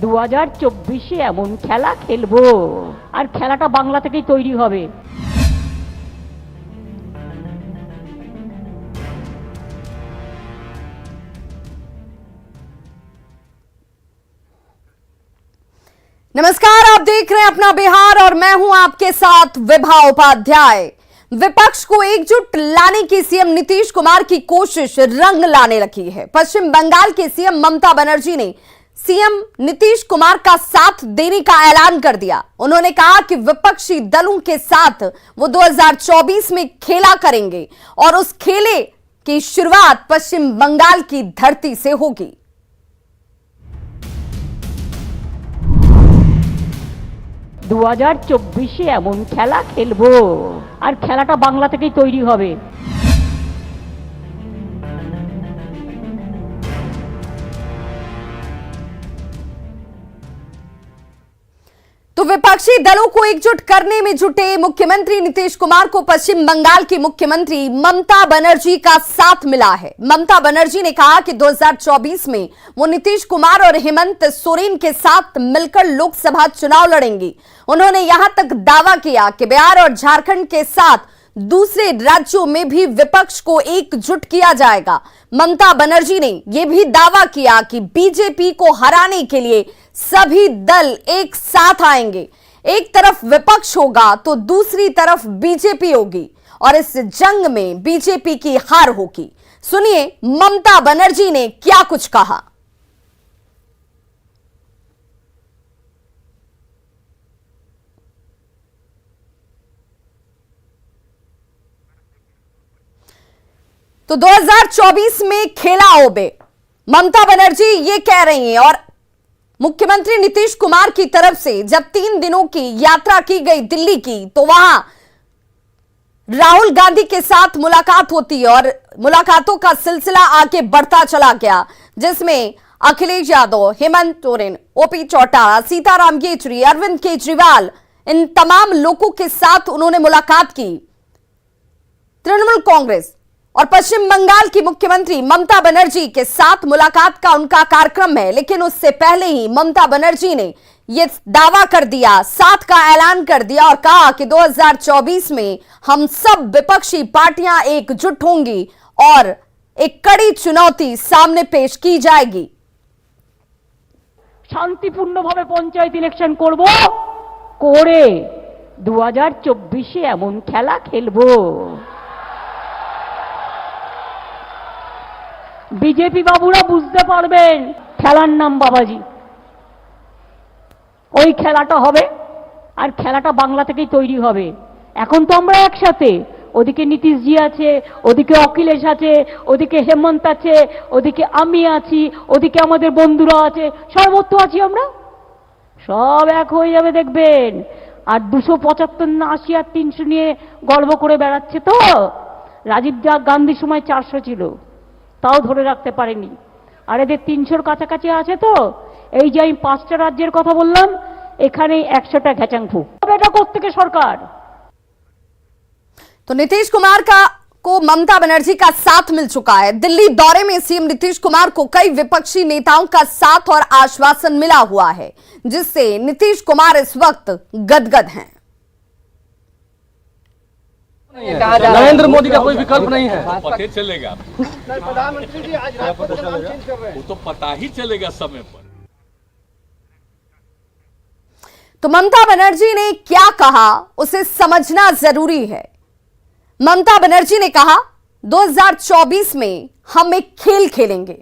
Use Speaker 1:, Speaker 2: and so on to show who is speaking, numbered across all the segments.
Speaker 1: 2024-এ এমন খেলা খেলবো আর খেলাটা বাংলা থেকেই তৈরি হবে।
Speaker 2: नमस्कार, आप देख रहे हैं अपना बिहार और मैं हूं आपके साथ विभा उपाध्याय। विपक्ष को एकजुट लाने की सीएम नीतीश कुमार की कोशिश रंग लाने लगी है। पश्चिम बंगाल के सीएम ममता बनर्जी ने सीएम नीतीश कुमार का साथ देने का ऐलान कर दिया। उन्होंने कहा कि विपक्षी दलों के साथ वो 2024 में खेला करेंगे और उस खेले की शुरुआत पश्चिम बंगाल की धरती से होगी।
Speaker 1: 2024-এ এমন খেলা খেলবো আর খেলাটা বাংলা থেকেই তৈরি হবে।
Speaker 2: तो विपक्षी दलों को एकजुट करने में जुटे मुख्यमंत्री नीतीश कुमार को पश्चिम बंगाल की मुख्यमंत्री ममता बनर्जी का साथ मिला है। ममता बनर्जी ने कहा कि 2024 में वो नीतीश कुमार और हेमंत सोरेन के साथ मिलकर लोकसभा चुनाव लड़ेंगी। उन्होंने यहां तक दावा किया कि बिहार और झारखंड के साथ दूसरे राज्यों में भी विपक्ष को एकजुट किया जाएगा। ममता बनर्जी ने यह भी दावा किया कि बीजेपी को हराने के लिए सभी दल एक साथ आएंगे। एक तरफ विपक्ष होगा तो दूसरी तरफ बीजेपी होगी और इस जंग में बीजेपी की हार होगी। सुनिए ममता बनर्जी ने क्या कुछ कहा। तो 2024 में खेला होबे, ममता बनर्जी ये कह रही हैं। और मुख्यमंत्री नीतीश कुमार की तरफ से जब 3 दिनों की यात्रा की गई दिल्ली की, तो वहां राहुल गांधी के साथ मुलाकात होती है और मुलाकातों का सिलसिला आगे बढ़ता चला गया, जिसमें अखिलेश यादव, हेमंत सोरेन, ओपी चौटाला, सीताराम येचुरी, अरविंद केजरीवाल, इन तमाम लोगों के साथ उन्होंने मुलाकात की। तृणमूल कांग्रेस और पश्चिम बंगाल की मुख्यमंत्री ममता बनर्जी के साथ मुलाकात का उनका कार्यक्रम है, लेकिन उससे पहले ही ममता बनर्जी ने यह दावा कर दिया, साथ का ऐलान कर दिया और कहा कि 2024 में हम सब विपक्षी पार्टियां एकजुट होंगी और एक कड़ी चुनौती सामने पेश की जाएगी।
Speaker 1: শান্তিপূর্ণভাবে পঞ্চায়েত ইলেকশন করব, করে 2024-এ এমন খেলা খেলবো। বিজেপি বাবুরা বুঝতে পারবেন খেলার নাম বাবাজি। ওই খেলাটা হবে আর খেলাটা বাংলা থেকেই তৈরি হবে। এখন তো আমরা একসাথে, ওদিকে নীতিশজি আছে, ওদিকে অখিলেশ আছে, ওদিকে হেমন্ত আছে, ওদিকে আমি আছি, ওদিকে আমাদের বন্ধুরা আছে, সর্বত্র আছি আমরা। সব এক হয়ে যাবে দেখবেন। আর 275 না 80 আর 300 নিয়ে গর্ব করে বেড়াচ্ছে। তো রাজীব গান্ধীর সময় 400 ছিল, তাও ধরে রাখতে পারেনি। আর এদের 300-র কাছাকাছি আছে। তো এই যে আমি 5টা রাজ্যের কথা বললাম, এখানে 100টা ঘ্যাচাংফু। এটা কোত্থেকে সরকার?
Speaker 2: तो नीतीश कुमार को ममता बनर्जी का साथ मिल चुका है। दिल्ली दौरे में सीएम नीतीश कुमार को कई विपक्षी नेताओं का साथ और आश्वासन मिला हुआ है, जिससे नीतीश कुमार इस वक्त गदगद हैं।
Speaker 3: नरेंद्र मोदी का कोई विकल्प नहीं है।
Speaker 4: पता चलेगा,
Speaker 3: प्रधानमंत्री जी आज राष्ट्रपति का नाम चेंज कर रहे हैं,
Speaker 4: वो तो पता ही चलेगा समय पर।
Speaker 2: तो ममता बनर्जी ने क्या कहा उसे समझना जरूरी है। ममता बनर्जी ने कहा 2024 में हम एक खेल खेलेंगे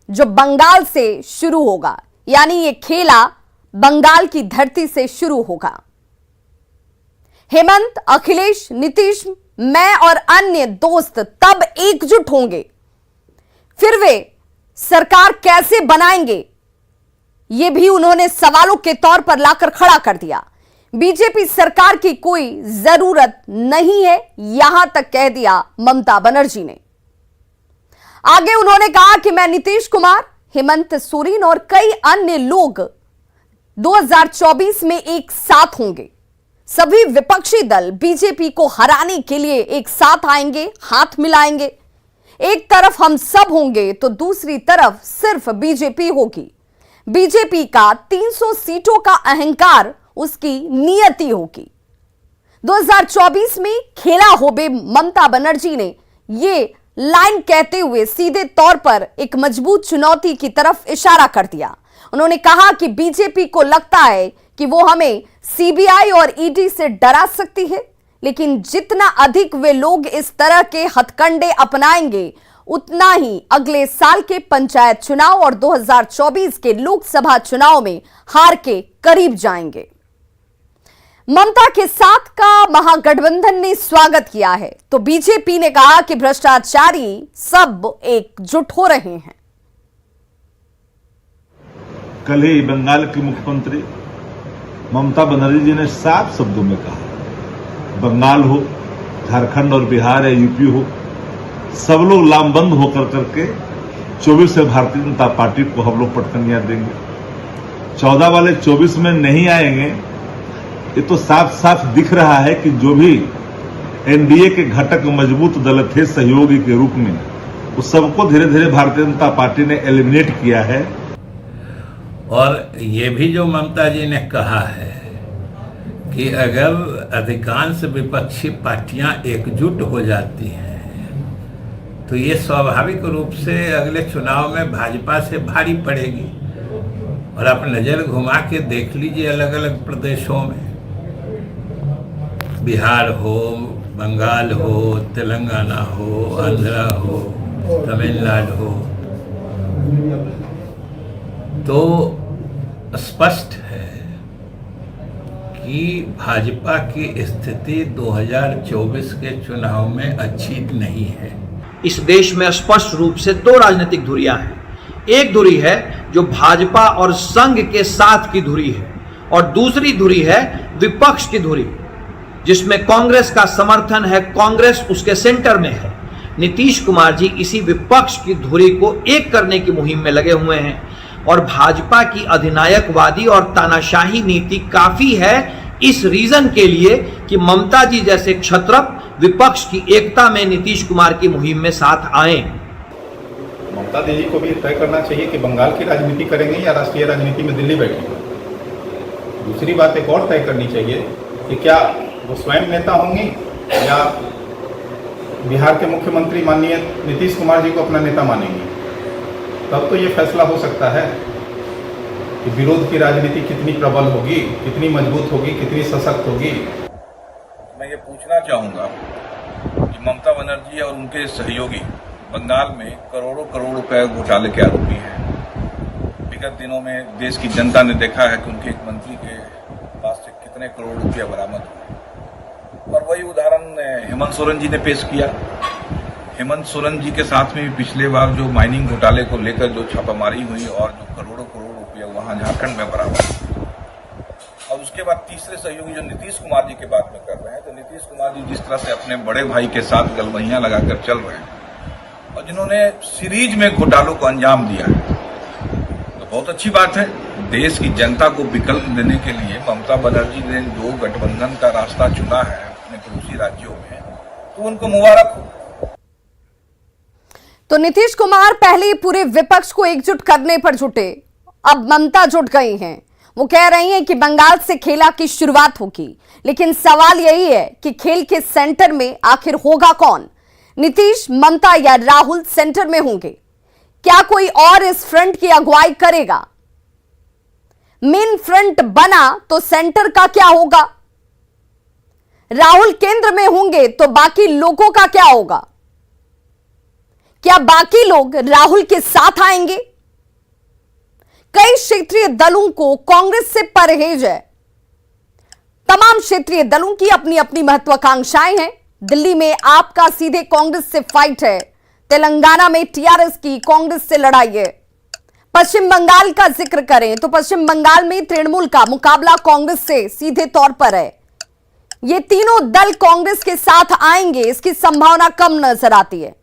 Speaker 2: जो बंगाल से शुरू होगा, यानी ये खेला बंगाल की धरती से शुरू होगा। हेमंत, अखिलेश, नीतीश, मैं और अन्य दोस्त तब एकजुट होंगे, फिर वे सरकार कैसे बनाएंगे यह भी उन्होंने सवालों के तौर पर लाकर खड़ा कर दिया। बीजेपी सरकार की कोई जरूरत नहीं है, यहां तक कह दिया ममता बनर्जी ने। आगे उन्होंने कहा कि मैं नीतीश कुमार, हेमंत सोरेन और कई अन्य लोग 2024 में एक साथ होंगे। सभी विपक्षी दल बीजेपी को हराने के लिए एक साथ आएंगे, हाथ मिलाएंगे। एक तरफ हम सब होंगे तो दूसरी तरफ सिर्फ बीजेपी होगी। बीजेपी का 300 सीटों का अहंकार उसकी नियति होगी। 2024 में खेला होबे ममता बनर्जी ने ये लाइन कहते हुए सीधे तौर पर एक मजबूत चुनौती की तरफ इशारा कर दिया। उन्होंने कहा कि बीजेपी को लगता है कि वो हमें सीबीआई और ईडी से डरा सकती है, लेकिन जितना अधिक वे लोग इस तरह के हथकंडे अपनाएंगे उतना ही अगले साल के पंचायत चुनाव और 2024 के लोकसभा चुनाव में हार के करीब जाएंगे। ममता के साथ का महागठबंधन ने स्वागत किया है तो बीजेपी ने कहा कि भ्रष्टाचारी सब एकजुट हो रहे हैं।
Speaker 5: कल ही बंगाल की मुख्यमंत्री ममता बनर्जी जी ने साफ शब्दों में कहा, बंगाल हो, झारखंड और बिहार या यूपी हो, सब लोग लामबंद होकर करके 24 से भारतीय जनता पार्टी को हम लोग पटकनियां देंगे। 14 वाले 24 में नहीं आएंगे, ये तो साफ साफ दिख रहा है कि जो भी एनडीए के घटक मजबूत दल थे सहयोगी के रूप में, उस सबको धीरे धीरे भारतीय जनता पार्टी ने एलिमिनेट किया है।
Speaker 6: और ये भी जो ममता जी ने कहा है कि अगर अधिकांश विपक्षी पार्टियां एकजुट हो जाती हैं तो ये स्वाभाविक रूप से अगले चुनाव में भाजपा से भारी पड़ेगी। और आप नजर घुमा के देख लीजिए अलग अलग प्रदेशों में, बिहार हो, बंगाल हो, तेलंगाना हो, आंध्रा हो, तमिलनाडु हो, तो स्पष्ट है कि भाजपा की स्थिति 2024 के चुनाव में अच्छी नहीं है।
Speaker 7: इस देश में स्पष्ट रूप से दो राजनीतिक धुरियां हैं। एक धुरी है जो भाजपा और संघ के साथ की धुरी है और दूसरी धुरी है विपक्ष की धुरी, जिसमें कांग्रेस का समर्थन है, कांग्रेस उसके सेंटर में है। नीतीश कुमार जी इसी विपक्ष की धुरी को एक करने की मुहिम में लगे हुए हैं और भाजपा की अधिनायकवादी और तानाशाही नीति काफी है इस रीजन के लिए कि ममता जी जैसे क्षत्रप विपक्ष की एकता में नीतीश कुमार की मुहिम में साथ आए।
Speaker 8: ममता दीदी को भी तय करना चाहिए कि बंगाल की राजनीति करेंगे या राष्ट्रीय राजनीति में दिल्ली बैठेंगे। दूसरी बात एक और तय करनी चाहिए कि क्या वो स्वयं नेता होंगी या बिहार के मुख्यमंत्री माननीय नीतीश कुमार जी को अपना नेता मानेंगी। तब तो ये फैसला हो सकता है कि विरोध की राजनीति कितनी प्रबल होगी, कितनी मजबूत होगी, कितनी सशक्त होगी।
Speaker 4: मैं ये पूछना चाहूंगा कि ममता बनर्जी और उनके सहयोगी बंगाल में करोड़ों करोड़ रुपए घोटाले के आरोपी हैं। विगत दिनों में देश की जनता ने देखा है कि उनके एक मंत्री के पास से कितने करोड़ रुपया बरामद हुए। और वही उदाहरण हेमंत सोरेन जी ने पेश किया। हेमंत सोरेन जी के साथ में पिछले बार जो माइनिंग घोटाले को लेकर जो छापामारी हुई और जो करोड़ों करोड़ रुपया वहां झारखंड में बरामद, और उसके बाद तीसरे सहयोगी जो नीतीश कुमार जी के बात में कर रहे हैं, तो नीतीश कुमार जी जिस तरह से अपने बड़े भाई के साथ गलवहियां लगाकर चल रहे हैं और जिन्होंने सीरीज में घोटालों को अंजाम दिया है, तो बहुत अच्छी बात है। देश की जनता को विकल्प देने के लिए ममता बनर्जी ने जो गठबंधन का रास्ता चुना है अपने पड़ोसी राज्यों में, तो उनको मुबारक हो।
Speaker 2: तो नीतीश कुमार पहले पूरे विपक्ष को एकजुट करने पर जुटे, अब ममता जुट गई हैं। वो कह रही हैं कि बंगाल से खेला की शुरुआत होगी, लेकिन सवाल यही है कि खेल के सेंटर में आखिर होगा कौन? नीतीश, ममता या राहुल सेंटर में होंगे? क्या कोई और इस फ्रंट की अगुवाई करेगा? मेन फ्रंट बना तो सेंटर का क्या होगा? राहुल केंद्र में होंगे तो बाकी लोगों का क्या होगा? क्या बाकी लोग राहुल के साथ आएंगे? कई क्षेत्रीय दलों को कांग्रेस से परहेज है। तमाम क्षेत्रीय दलों की अपनी अपनी महत्वाकांक्षाएं हैं। दिल्ली में आपका सीधे कांग्रेस से फाइट है, तेलंगाना में टीआरएस की कांग्रेस से लड़ाई है। पश्चिम बंगाल का जिक्र करें तो पश्चिम बंगाल में तृणमूल का मुकाबला कांग्रेस से सीधे तौर पर है। ये तीनों दल कांग्रेस के साथ आएंगे, इसकी संभावना कम नजर आती है।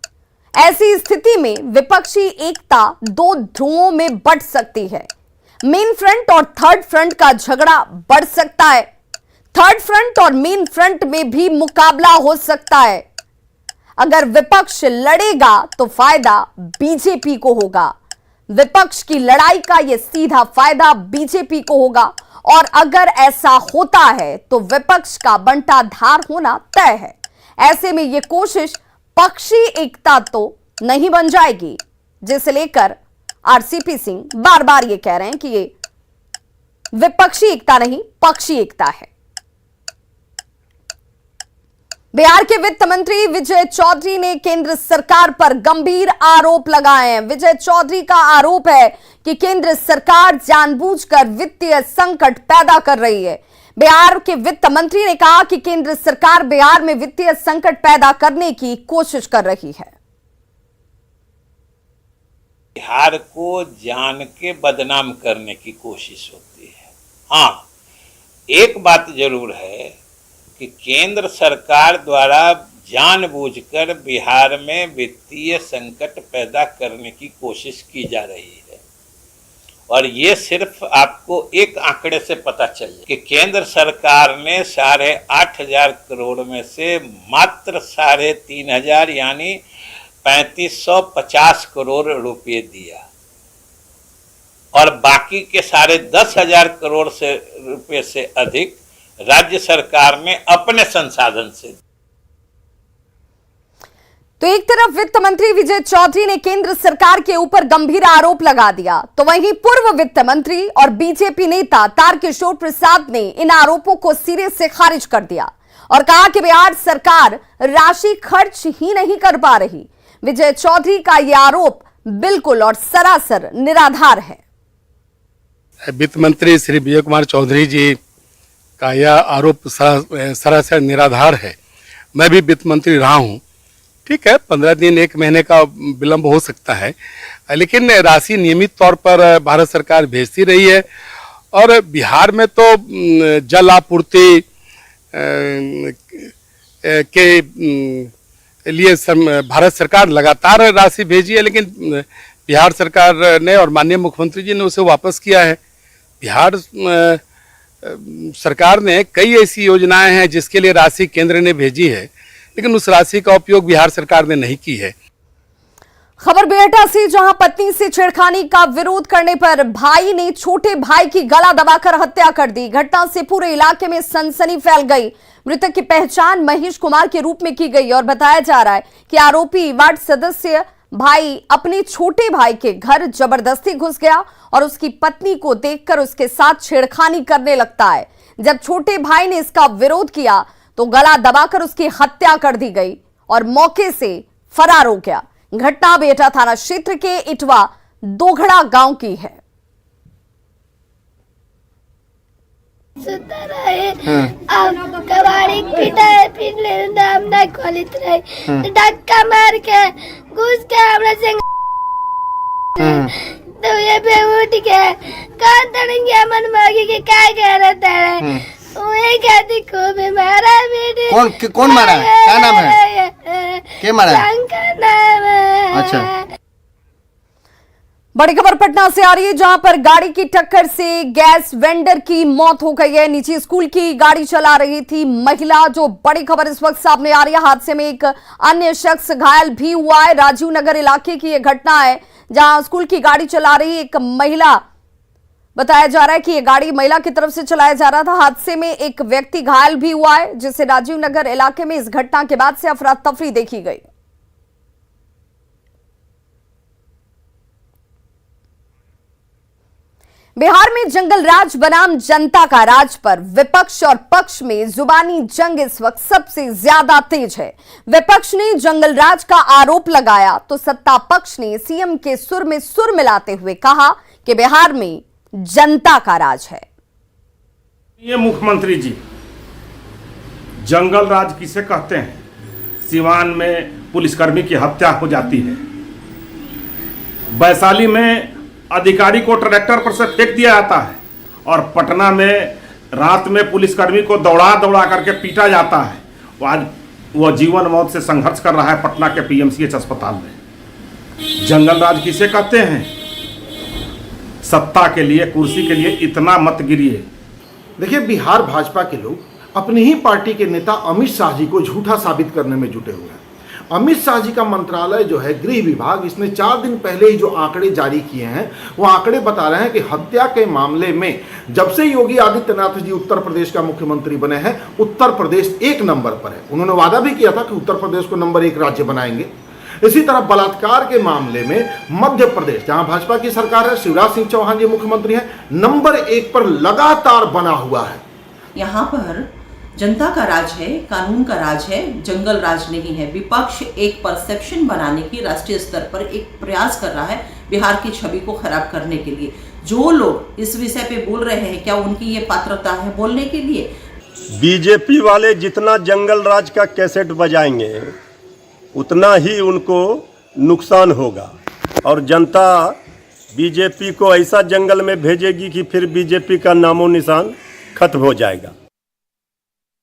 Speaker 2: ऐसी स्थिति में विपक्षी एकता दो ध्रुवों में बंट सकती है। मेन फ्रंट और थर्ड फ्रंट का झगड़ा बढ़ सकता है। थर्ड फ्रंट और मेन फ्रंट में भी मुकाबला हो सकता है। अगर विपक्ष लड़ेगा तो फायदा बीजेपी को होगा। विपक्ष की लड़ाई का यह सीधा फायदा बीजेपी को होगा और अगर ऐसा होता है तो विपक्ष का बंटाधार होना तय है। ऐसे में यह कोशिश पक्षी एकता तो नहीं बन जाएगी, जिसे लेकर आरसीपी सिंह बार बार यह कह रहे हैं कि ये विपक्षी एकता नहीं पक्षी एकता है। बिहार के वित्त मंत्री विजय चौधरी ने केंद्र सरकार पर गंभीर आरोप लगाए हैं। विजय चौधरी का आरोप है कि केंद्र सरकार जानबूझकर वित्तीय संकट पैदा कर रही है। बिहार के वित्त मंत्री ने कहा कि केंद्र सरकार बिहार में वित्तीय संकट पैदा करने की कोशिश कर रही है।
Speaker 6: बिहार को जान के बदनाम करने की कोशिश होती है। हाँ, एक बात जरूर है कि केंद्र सरकार द्वारा जानबूझकर बिहार में वित्तीय संकट पैदा करने की कोशिश की जा रही है और ये सिर्फ आपको एक आंकड़े से पता चल कि केंद्र सरकार ने 8,500 करोड़ में से मात्र 3,500 यानी 3,550 करोड़ रुपए दिया और बाकी के 10,500 करोड़ से रुपए से अधिक राज्य सरकार ने अपने संसाधन से।
Speaker 2: तो एक तरफ वित्त मंत्री विजय चौधरी ने केंद्र सरकार के ऊपर गंभीर आरोप लगा दिया, तो वहीं पूर्व वित्त मंत्री और बीजेपी नेता तारकिशोर प्रसाद ने इन आरोपों को सिरे से खारिज कर दिया और कहा कि बिहार सरकार राशि खर्च ही नहीं कर पा रही। विजय चौधरी का यह आरोप बिल्कुल और सरासर निराधार है।
Speaker 9: वित्त मंत्री श्री विजय कुमार चौधरी जी का यह आरोप सरासर निराधार है। मैं भी वित्त मंत्री रहा हूं, ठीक है, 15 दिन 1 महीने का विलंब हो सकता है, लेकिन राशि नियमित तौर पर भारत सरकार भेजती रही है और बिहार में तो जल आपूर्ति के लिए भारत सरकार लगातार राशि भेजी है, लेकिन बिहार सरकार ने और माननीय मुख्यमंत्री जी ने उसे वापस किया है। बिहार सरकार ने कई ऐसी योजनाएं हैं जिसके लिए राशि केंद्र ने भेजी है, लेकिन उस राशि का उपयोग बिहार सरकार ने नहीं की है।
Speaker 2: खबर बेहटा से, जहां पत्नी से छेड़खानी का विरोध करने पर भाई ने छोटे भाई की गला दबाकर हत्या कर दी। घटना से पूरे इलाके में सनसनी फैल गई। मृतक की पहचान महेश कुमार के रूप में की गई और बताया जा रहा है कि आरोपी वार्ड सदस्य भाई अपने छोटे भाई के घर जबरदस्ती घुस गया और उसकी पत्नी को देखकर उसके साथ छेड़खानी करने लगता है। जब छोटे भाई ने इसका विरोध किया तो गला दबाकर उसकी हत्या कर दी गई और मौके से फरार हो गया। घटना बेहटा थाना क्षेत्र के इटवा दोघड़ा गांव की है।
Speaker 10: सुता रहे अब कबाड़ी पीटा है, पीट ले दाम ना खोलित रहे, धक्का मार के घुस के हमरा से तो ये पे उठ के कान तड़ेंगे मन मांगी के काय कह रहा है वही कहती को भी मारा बेटे।
Speaker 11: कौन मारा है? क्या नाम है? क्या मारा है?
Speaker 10: नाम है।
Speaker 11: अच्छा।
Speaker 2: बड़ी खबर पटना से आ रही है, जहां पर गाड़ी की टक्कर से गैस वेंडर की मौत हो गई है। निजी स्कूल की गाड़ी चला रही थी महिला। जो बड़ी खबर इस वक्त सामने आ रही है, हादसे में एक अन्य शख्स घायल भी हुआ है। राजीव नगर इलाके की यह घटना है, जहां स्कूल की गाड़ी चला रही एक महिला, बताया जा रहा है कि यह गाड़ी महिला की तरफ से चलाया जा रहा था। हादसे में एक व्यक्ति घायल भी हुआ है, जिसे राजीव नगर इलाके में इस घटना के बाद से अफरा तफरी देखी गई। बिहार में जंगल राज बनाम जनता का राज पर विपक्ष और पक्ष में जुबानी जंग इस वक्त सबसे ज्यादा तेज है। विपक्ष ने जंगल राज का आरोप लगाया तो सत्ता पक्ष ने सीएम के सुर में सुर मिलाते हुए कहा कि बिहार में जनता का राज है।
Speaker 12: ये मुख्यमंत्री जी, जंगल राज किसे कहते हैं? सिवान में पुलिसकर्मी की हत्या हो जाती है, वैशाली में अधिकारी को ट्रैक्टर पर से फेंक दिया जाता है और पटना में रात में पुलिसकर्मी को दौड़ा दौड़ा करके पीटा जाता है। आज वह जीवन मौत से संघर्ष कर रहा है पटना के पीएमसीएच अस्पताल में। जंगल राज किसे कहते हैं? सत्ता के लिए, कुर्सी के लिए इतना मत गिरिए।
Speaker 11: देखिए, बिहार भाजपा के लोग अपनी ही पार्टी के नेता अमित शाह जी को झूठा साबित करने में जुटे हुए हैं।
Speaker 13: अमित शाह जी का मंत्रालय जो है गृह विभाग, इसने 4 दिन पहले ही जो आंकड़े जारी किए हैं वो आंकड़े बता रहे हैं कि हत्या के मामले में जब से योगी आदित्यनाथ जी उत्तर प्रदेश का मुख्यमंत्री बने हैं उत्तर प्रदेश 1 नंबर पर है। उन्होंने वादा भी किया था कि उत्तर प्रदेश को नंबर 1 राज्य बनाएंगे। इसी तरह बलात्कार के मामले में मध्य प्रदेश, जहां भाजपा की सरकार है, शिवराज सिंह चौहान जी मुख्यमंत्री हैं, नंबर 1 पर लगातार बना हुआ है।
Speaker 14: यहाँ पर जनता का राज है, कानून का राज है, जंगल राज नहीं है। विपक्ष एक परसेप्शन बनाने की राष्ट्रीय स्तर पर एक प्रयास कर रहा है बिहार की छवि को खराब करने के लिए। जो लोग इस विषय पे बोल रहे हैं, क्या उनकी ये पात्रता है बोलने के लिए?
Speaker 15: बीजेपी वाले जितना जंगल राज का कैसेट बजाएंगे उतना ही उनको नुकसान होगा और जनता बीजेपी को ऐसा जंगल में भेजेगी कि फिर बीजेपी का नामो निशान खत्म हो जाएगा।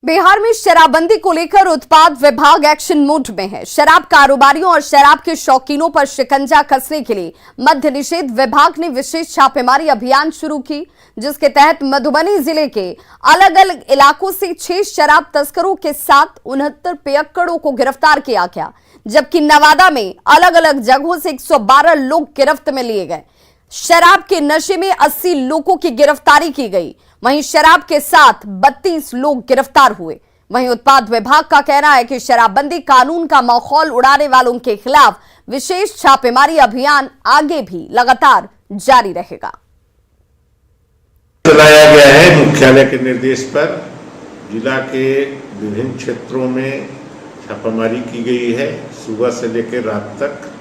Speaker 2: बिहार में शराबबंदी को लेकर उत्पाद विभाग एक्शन मोड में है। शराब कारोबारियों और शराब के शौकीनों पर शिकंजा कसने के लिए मद्य निषेध विभाग ने विशेष छापेमारी अभियान शुरू की, जिसके तहत मधुबनी जिले के अलग अलग इलाकों से 6 शराब तस्करों के साथ 69 पियक्कड़ों को गिरफ्तार किया गया, जबकि नवादा में अलग अलग जगहों से 112 लोग गिरफ्त में लिए गए। शराब के नशे में 80 लोगों की गिरफ्तारी की गई। वहीं शराब के साथ 32 लोग गिरफ्तार हुए। वहीं उत्पाद विभाग का कहना है कि शराबबंदी कानून का माहौल उड़ाने वालों के खिलाफ विशेष छापेमारी अभियान आगे भी लगातार जारी रहेगा।
Speaker 16: चलाया गया है मुख्यालय के निर्देश पर। जिला के विभिन्न क्षेत्रों में छापामारी की गई है सुबह से लेकर रात तक,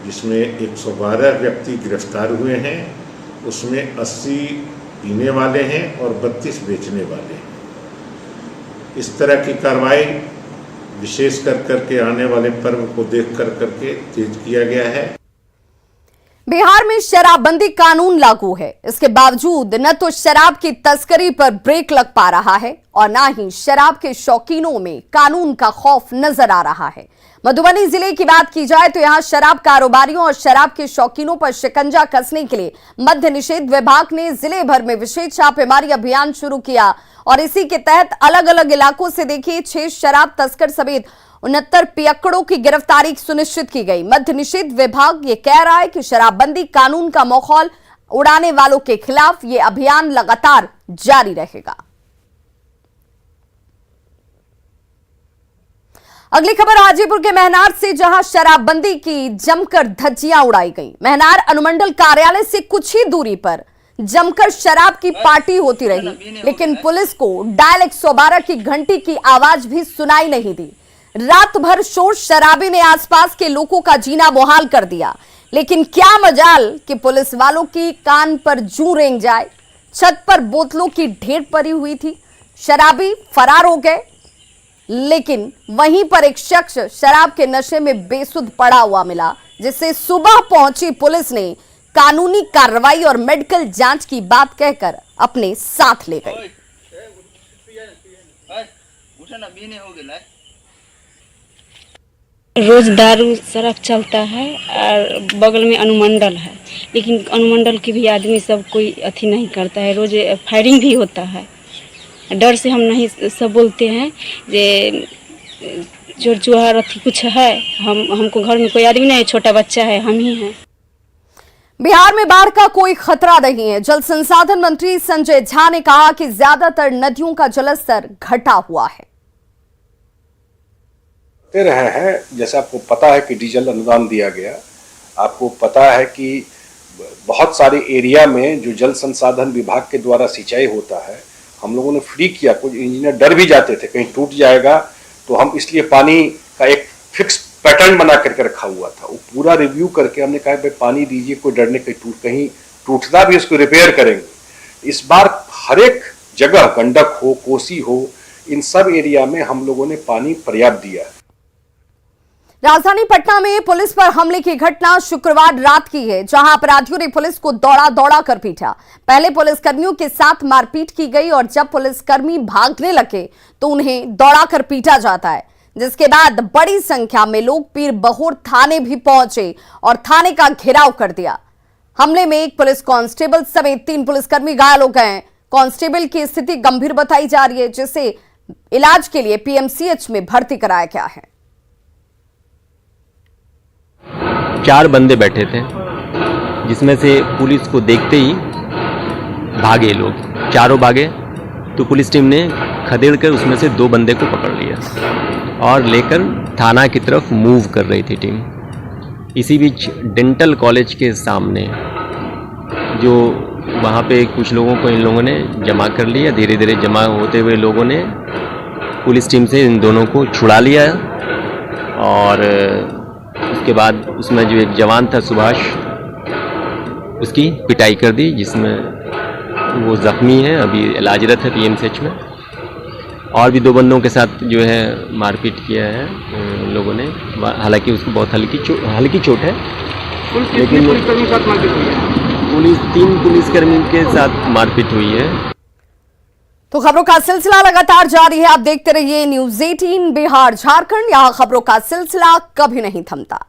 Speaker 16: जिसमें 112 व्यक्ति गिरफ्तार हुए हैं। उसमें 80 पीने वाले हैं और 32 बेचने वाले हैं। इस तरह की कार्रवाई विशेष कर करके आने वाले पर्व को देख कर करके तेज किया गया है।
Speaker 2: बिहार में शराबबंदी कानून लागू है, इसके बावजूद न तो शराब की तस्करी पर ब्रेक लग पा रहा है और न ही शराब के शौकीनों में कानून का खौफ नजर आ रहा है। मधुबनी जिले की बात की जाए तो यहां शराब कारोबारियों और शराब के शौकीनों पर शिकंजा कसने के लिए मद्य निषेध विभाग ने जिले भर में विशेष छापेमारी अभियान शुरू किया और इसी के तहत अलग अलग इलाकों से देखिए 6 शराब तस्कर समेत 69 पियक्कड़ों की गिरफ्तारी सुनिश्चित की गई। मद्य निषेध विभाग ये कह रहा है कि शराबबंदी कानून का माहौल उड़ाने वालों के खिलाफ ये अभियान लगातार जारी रहेगा। अगली खबर हाजीपुर के महनार से, जहां शराबबंदी की जमकर धज्जियां उड़ाई गई। महनार अनुमंडल कार्यालय से कुछ ही दूरी पर जमकर शराब की पार्टी होती रही, लेकिन पुलिस को डायल 112 की घंटी की आवाज भी सुनाई नहीं दी। रात भर शोर शराबी ने आसपास के लोगों का जीना मुहाल कर दिया, लेकिन क्या मजाल कि पुलिस वालों की कान पर जूं रेंग जाए। छत पर बोतलों की ढेर पड़ी हुई थी। शराबी फरार हो गए, लेकिन वहीं पर एक शख्स शराब के नशे में बेसुध पड़ा हुआ मिला, जिससे सुबह पहुंची पुलिस ने कानूनी कार्रवाई और मेडिकल जांच की बात कहकर अपने साथ ले गई।
Speaker 17: रोज दारू शराब चलता है और बगल में अनुमंडल है, लेकिन अनुमंडल के भी आदमी सब कोई अथी नहीं करता है। रोज फायरिंग भी होता है। डर से हम नहीं सब बोलते हैं जे चोर चुहार अथी कुछ है, हमको घर में कोई आदमी नहीं है, छोटा बच्चा है, हम ही हैं।
Speaker 2: बिहार में बाढ़ का कोई खतरा नहीं है। जल संसाधन मंत्री संजय झा ने कहा कि ज्यादातर नदियों का जलस्तर घटा हुआ है।
Speaker 18: रहे हैं, जैसे आपको पता है कि डीजल अनुदान दिया गया, आपको पता है कि बहुत सारे एरिया में जो जल संसाधन विभाग के द्वारा सिंचाई होता है हम लोगों ने फ्री किया। कुछ इंजीनियर डर भी जाते थे कहीं टूट जाएगा, तो हम इसलिए पानी का एक फिक्स पैटर्न बना करके रखा हुआ था। वो पूरा रिव्यू करके हमने कहा भाई पानी दीजिए, कोई डरने कहीं टूटता भी उसको रिपेयर करेंगे। इस बार हर एक जगह गंडक हो, कोसी हो, इन सब एरिया में हम लोगों ने पानी पर्याप्त दिया।
Speaker 2: राजधानी पटना में पुलिस पर हमले की घटना शुक्रवार रात की है, जहां अपराधियों ने पुलिस को दौड़ा कर पीटा। पहले पुलिसकर्मियों के साथ मारपीट की गई और जब पुलिसकर्मी भागने लगे तो उन्हें दौड़ाकर पीटा जाता है, जिसके बाद बड़ी संख्या में लोग पीर बहोर थाने भी पहुंचे और थाने का घेराव कर दिया। हमले में एक पुलिस कांस्टेबल समेत 3 पुलिसकर्मी घायल हो गए। कांस्टेबल की स्थिति गंभीर बताई जा रही है, जिसे इलाज के लिए पीएमसीएच में भर्ती कराया गया है।
Speaker 19: 4 बंदे बैठे थे, जिसमें से पुलिस को देखते ही भागे लोग, चारों भागे। तो पुलिस टीम ने खदेड़ कर उसमें से 2 बंदे को पकड़ लिया और लेकर थाना की तरफ मूव कर रही थी टीम। इसी बीच डेंटल कॉलेज के सामने जो वहाँ पे कुछ लोगों को इन लोगों ने जमा कर लिया। धीरे धीरे जमा होते हुए लोगों ने पुलिस टीम से इन दोनों को छुड़ा लिया और उसके बाद उसमें जो एक जवान था सुभाष, उसकी पिटाई कर दी, जिसमें वो जख्मी है, अभी इलाजरत है PMCH में। और भी 2 बंदों के साथ जो है मारपीट किया है लोगों ने, हालांकि उसको बहुत हल्की चोट है। लेकिन पुलिस 3 पुलिसकर्मी के साथ मारपीट हुई है।
Speaker 2: तो खबरों का सिलसिला लगातार जारी है। आप देखते रहिए न्यूज़ 18 बिहार झारखंड। यहाँ खबरों का सिलसिला कभी नहीं थमता।